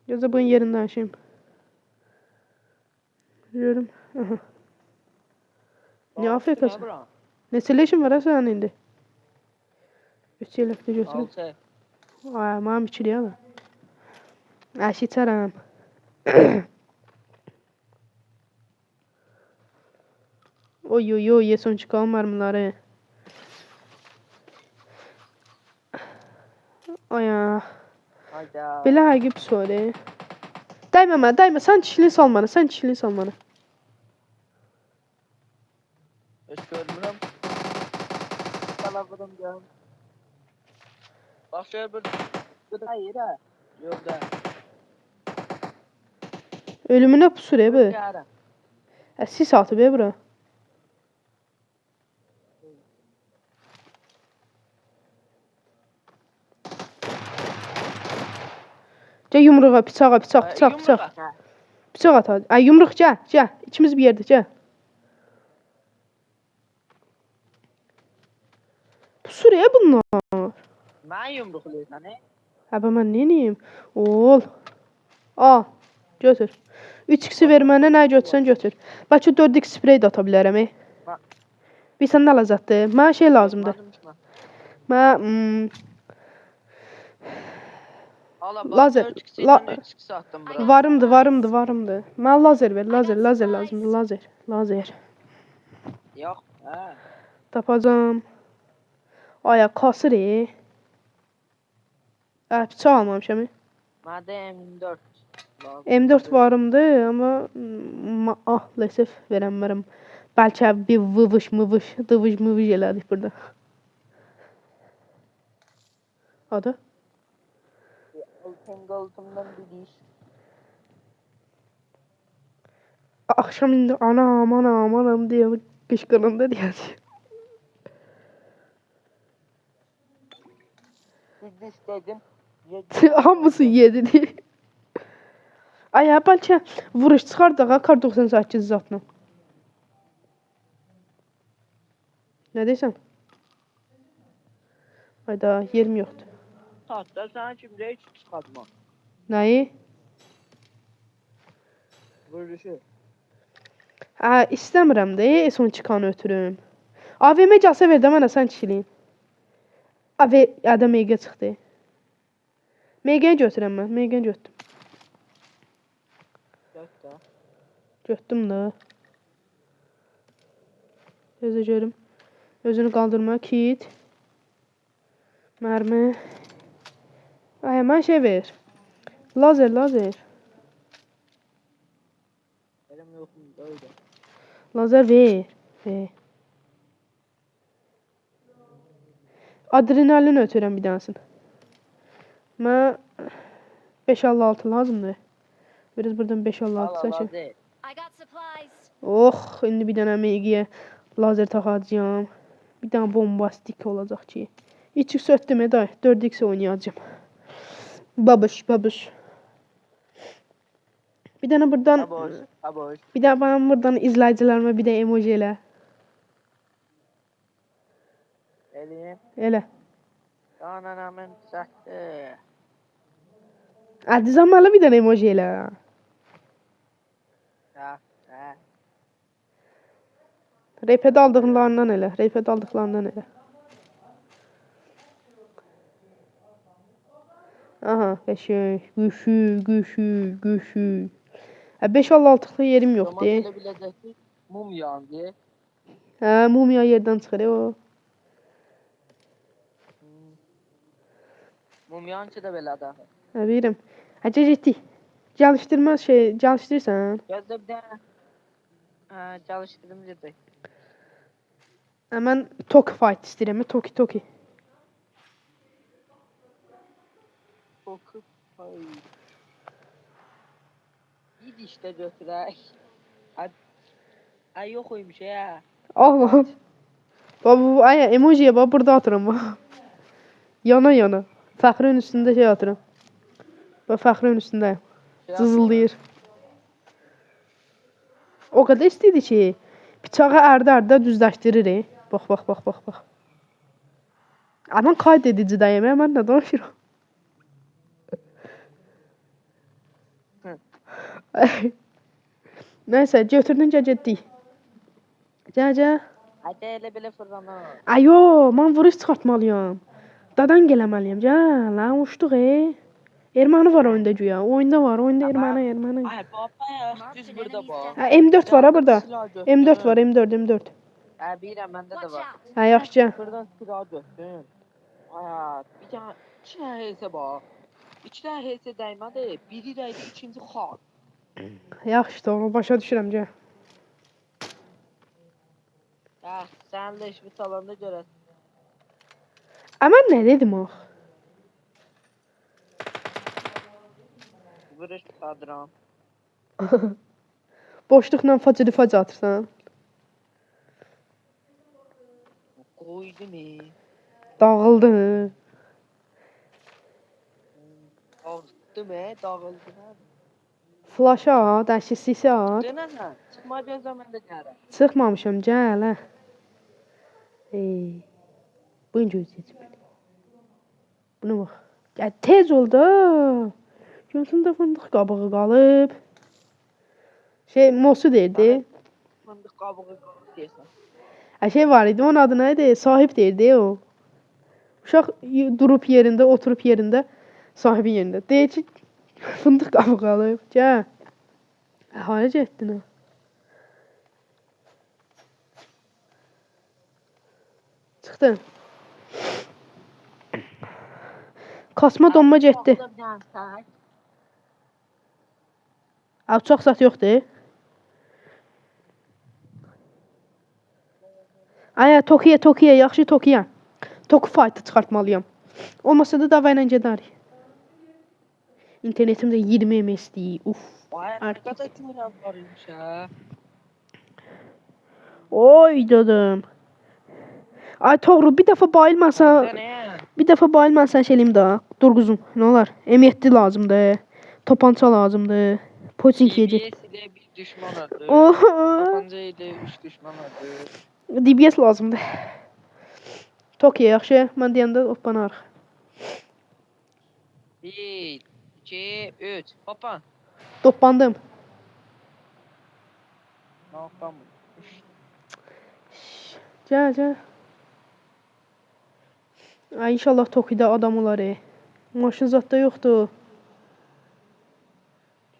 Gözə bunun yerində açayım. Görüm. Aha. Ne AFK'sı? Neçə leşin var ha sənin indi? 3 yeləkdə götürün. 6. Ay, mənim 2 ya da. Əşi içərəm. Oy oy oy, son çıxan mərmiləri. Aya. Hayda. Belə həqiq söyle. Dəymə mənə, dəymə. Sən kişiliyi sal mənə, sən kişiliyi sal mənə. Heç görmürəm. Qalavrım gəm. Bax şöyle bir da yerə. Yolda. Ölümünə pusur bu. Yarım. Sis atı be bura. Gəl yumruğa, bıçağa, bıçaq. Bıçaq at. Ay yumruq gəl, gəl. İkimiz bir yerdə, gəl. Pusur bunlar. Mən yumruqlayırsan, Həbə mən neyim? Ol. Al. Götür. 3x ver mənə, nə götürsən götür. Bəlkə 4x sprey də ata bilərəm. Bilsən nə lazımdır? Mənə şey lazımdır. Mən lazer. Varımdır. Mən lazer ver, lazer lazımdır, lazer. Yox, hə. Tapacağım. Aya kasır. Bıçaq almamışam. Məndə M4. M4 varımdır, amma maalesef verəmərəm. Bəlkə bir vıvış elədik burada. Adı? Altından bir iş. Akşam indi anam diye qışqıranda deyəcək. Bir istedim. Hamısı yedi diye. Ay ya bəlkə vuruş çıxardıq kar 98 zatla. Nə deyirsən? Hayda, yerim yoxdur. Hatta sana kimdə heç çıxartma. Nəyi? Vuruşu. İstəmirəm də, son çıkanı ötürüm. AVM gəlsə ver də mənə, sən kişiliyim. Adam MG çıxdı. MG götürəm mən, MG götürdüm. Götürdüm də. Gözə görüm. Özünü qaldırma, kit. Mərmi. Ay, mən şey ver. Lazer. Benim yoxum da öyle. Lazer ver. Adrenalin ötürəm bir dansın. Mən 556 lazımdır. Biraz buradan 556 seçim. Oh, indi bir dənə MG-yə lazer taxacağım. Bir dənə bombastik olacaq ki. 3x ötdüm day, 4x oynayacağım. Babış. Bir dənə buradan Aboş. Bir də ben buradan izləyicilərimə bir də emoji elə. Eləyim. Elə. Ananamın sahtı. Adizamalı bir dənə emoji elə. Hə. Reped aldıqlarından elə. Aha, qəşəng. Güçlü. 556'lı yerim yoxdur. Zaman elə biləcək ki, mum yandı. Hə, mumya yerdən çıxır o. Mum yançı da belə də. Hə, bilirəm. Getdik. Çalışdırırsan? Gözdə bir dənə. Çalışdırdım gedək. Mən Toki fight istəyirəm, Toki. Toku. Bir işte götürək. Ay yox oymuş ya. Allah. Baba, ay emojiye bak burada atıram bak. Yana. Fəxrin üstündə şey atıram. Bak fəxrin üstündəyim. Cızıldayır. O kadar istedi ki bıçağı arda düzləşdirir. Bax. Aman kaydedicide yemeğe ben ne danışıram. Neyse götürdünce getdik. Gəl. Hadi elə belə fırlana. Ayo, mən vuruş çıxartmalıyam. Dadan gələməliyəm. Gəl, lan uçduq Erməni var oyunda güya. Oyunda var, oyunda erməni. Ay baba ya, düz burada bax. Ha, M4 var ha burada. Silah götür. M4 var, M4. Hə, bilirəm, məndə də var. Ha, yaxşı gəl. Buradan silah götür. Ay, bir tane, iki tane helse bax. İki tane helse dəymədi, biri dəydi, ikinci xal. Yaxşı, doğru, başa düşürəm, gəl. Hə, səninlə işimi salanda görəsən. Mən nə dedim o? Vuruş qadram. Boşluqla facı atırsan. Qoydu ne? Dağıldı. Dağıttı mı? Dağıldı mı? Flash at, dəşisi at. Dönəsən, çıxma gözlə mən də gəlirəm. Çıxmamışam, gəl hə. Bugün gözləyəcəm. Buna bax. Ya tez ol da. Gözümdə fındıq qabığı qalıb. Mosu deyirdi. Fındıq qabığı qalıb deyəsən. Şey var idi, onun adı nə idi? Sahib deyirdi o. Uşaq durub yerində, oturub yerində, sahibin yerində. Deyir ki, fındıq qabığı qalıb. Gəl. Hara getdin o? Çıxdın. Kasma donma getdi. Uçaq zat yoxdur. Aya, Tokiya, yaxşı Tokiya. Toku fight'ı çıxartmalıyam. Olmasa da dava ilə gedərik. İnternetimdə 20 MS'dir. Uf. Ay, nə qədər görən var imiş hə. Oy dedim. Ay Toğru, bir dəfə bayılmasan şey eləyim da. Dur quzum, nə olar? M7 lazımdır. Topança lazımdır. Poçinkiyə get. DBS ile bir düşman öldü. Oho. Tapanca ile 3 düşman öldü. DBS lazımdır. Tokiya yaxşı. Mən deyəndə hoppanarıq. 1, 2, 3. Hoppa. Toppandım. Ne yapalım? Gəl. Ay inşallah Tokidə adam olar. Maşın zətdə yoxdur.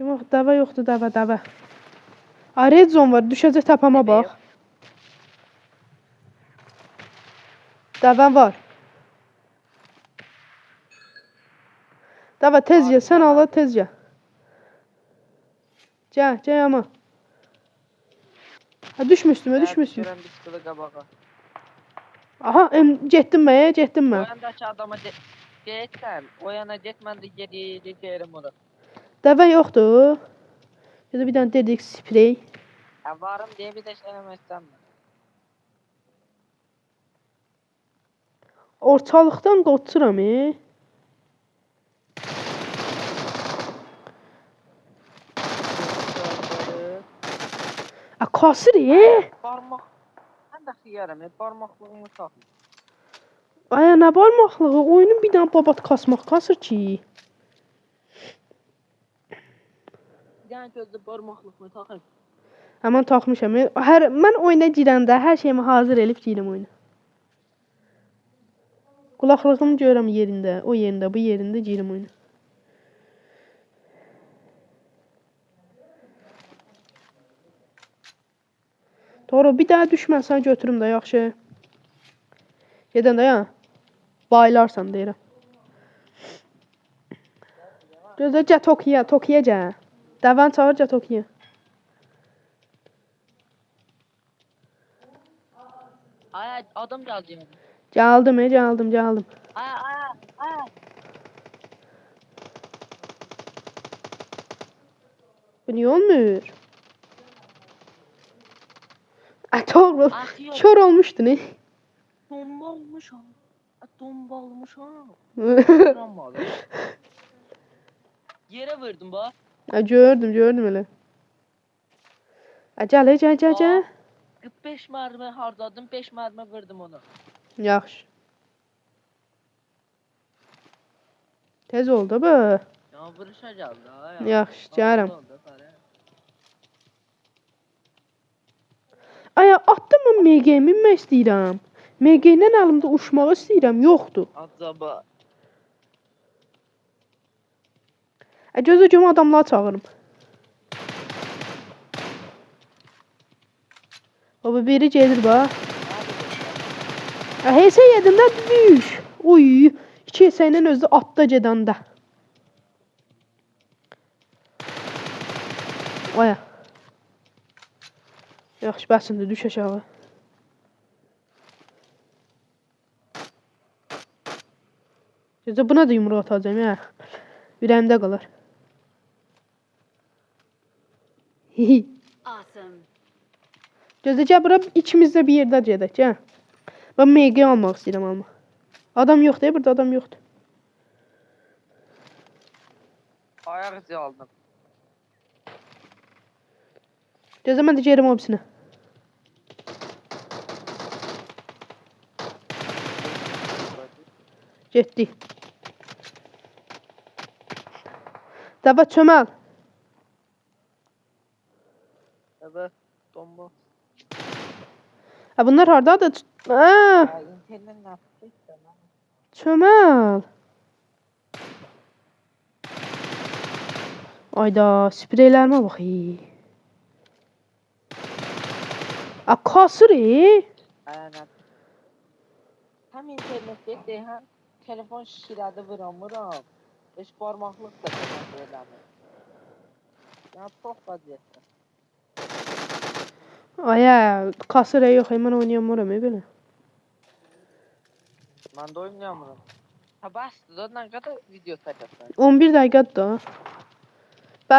Yox, dəvə yoxdur, dəvə. Ay red zone var, düşəcək təpəmə bax. Dəvən var. Dəvə tez gəl, sən ala tez gəl. Gəl ama. Ha düşmü üstümə. Görən bir sıkılı qabağa. Aha, getdim mən. O yandakı adama getsən, o yana get, mən də geri deyirəm ora. Dəvə yoxdur. Ya da bir dənə dedik sprey. Ya varım deyə bir də şey eləməzsən mən. Ortalıqdan qoçuram. Kasır Parmaq. Mən də xiyarım, parmaqlığımı taxım. Ay nə barmaqlığı? Oyunun bir dənə babat kasmaq kasır ki. Bir dənə gözlə parmaqlığımı taxım. Mən taxmışam. Mən oyuna girəndə hər şeyimi hazır elib girim oyuna. Qulaqlığımı görürəm yerində, o yerində, bu yerində girim oyuna. Doğru, bir daha düşməsən götürüm də, yaxşı. Gedəndə ya, baylarsan deyirəm. Gözlə, gəl Tokiya gəl. Dəvən çağır, gəl Tokiya. Ay, adam gəldi. Gəldim. Ay. Bu niyə olmur? Doğru. Kör olmuşdu ne? Tombalmışam. Yere vurdum bak. Gördüm elə. Gəl. 45 mermi harcadım, 5 mermi vurdum onu. Yaxşı. Tez oldu bu. Ya vuruşacağız da ya. Yaxşı, gəlirəm. Oldu, oldu, qarı. Ay, atdım mı MG minmək istəyirəm. MG ilə əlimdə uçmaq istəyirəm, yoxdur. Acaba. Gözə görüm adamları çağırım. Baba biri gelir bax. HS yedim də düş. Uy, 2 HS ilə özü atda gedəndə. Aya. Yaxşı, bəsindi, düş aşağı. Gözə buna da yumruq atacağım ya. Ürəyimdə qalır. Hihi. Awesome. Gözə gəl bura ikimiz də bir yerdə gedək, hə. Ben MG almaq istəyirəm alma. Adam yoxdur, burada adam yoxdur. Ayak izi aldım. Gözə mən də gerim obisinə. Getdik. Dəvə çöməl. Evet. Bomba. Ha bunlar hardadır? Ha, Ya internet ne yaptıysa lan. çöməl. Ayda, spreylərimə bax. A kasır. Aynen. Hem internette de hem telefon şişirədi vuramıram. Beş parmaklık da telefon. Ya çok vaziyette. Aya, kasır yox, mən oynayamıram belə. Ben de oynayamıyorum. Ha bastı da ne kadar video çekersen. 11 dəqiqədir da.